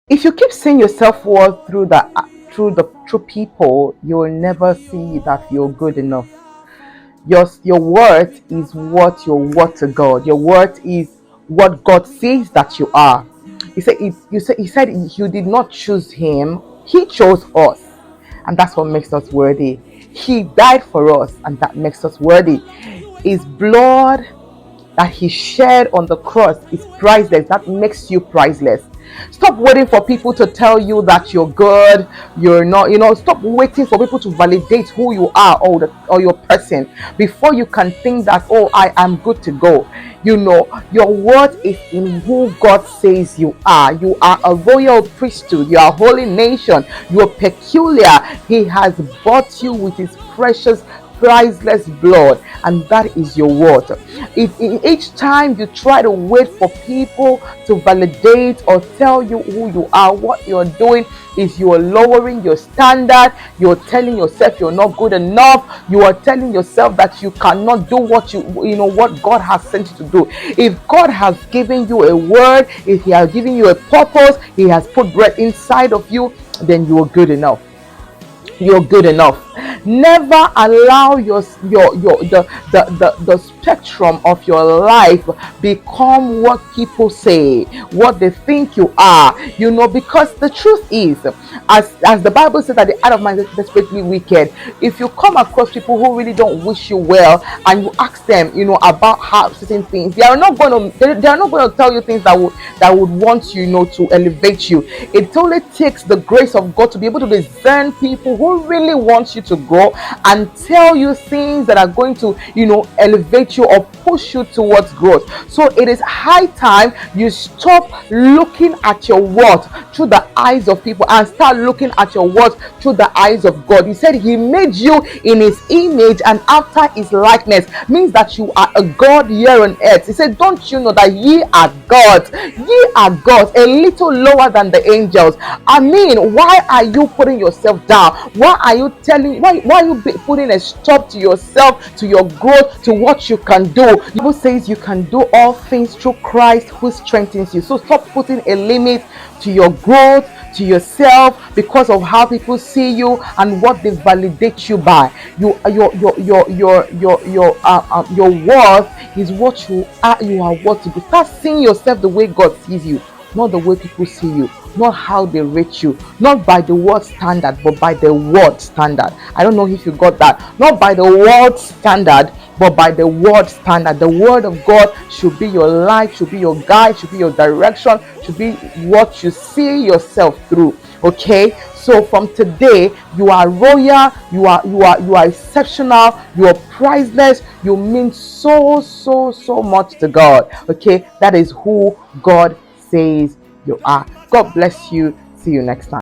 If you keep seeing your self-worth through people, you will never see that you're good enough. Your worth is what you're worth to God. Your worth is what God says that you are. He said you did not choose him, he chose us. And that's what makes us worthy. He died for us, and that makes us worthy. His blood that he shed on the cross is priceless. That makes you priceless. Stop waiting for people to tell you that you're good, you're not. Stop waiting for people to validate who you are, or your person, before you can think that, oh, I am good to go. Your worth is in who God says you are. You are a royal priesthood, you are a holy nation, you are peculiar. He has bought you with his precious, priceless blood, and that is your worth. If each time you try to wait for people to validate or tell you who you are, what you're doing is you're lowering your standard. You're telling yourself you're not good enough. You are telling yourself that you cannot do what God has sent you to do. If God has given you a word, if he has given you a purpose, he has put breath inside of you, then you are good enough. You're good enough. Never allow the spectrum of your life become what people say, what they think you are. Because the truth is, as the Bible says, that the heart of man is desperately wicked. If you come across people who really don't wish you well, and you ask them, about how certain things, they are not going to tell you things that would want you, to elevate you. It only takes the grace of God to be able to discern people who really want you to grow and tell you things that are going to, elevate you or push you towards growth. So it is high time you stop looking at your worth through the eyes of people and start looking at your worth through the eyes of God. He said he made you in his image and after his likeness, means that you are a God here on earth. He said, don't you know that ye are gods? Ye are gods, a little lower than the angels. I mean, why are you putting yourself down? Why are you putting a stop to yourself, to your growth, to what you can do? The Bible says you can do all things through Christ who strengthens you. So stop putting a limit to your growth, to yourself, because of how people see you and what they validate you by. Your worth is what you are. You are what to do. Start seeing yourself the way God sees you, not the way people see you, not how they rate you, not by the world standard, but by the word standard. I don't know if you got that. Not by the world standard, but by the word standard. The word of God should be your life, should be your guide, should be your direction, should be what you see yourself through. Okay, so from today, you are royal, you are exceptional, you are priceless, you mean so much to God. Okay, that is who God says you are. God bless you. See you next time.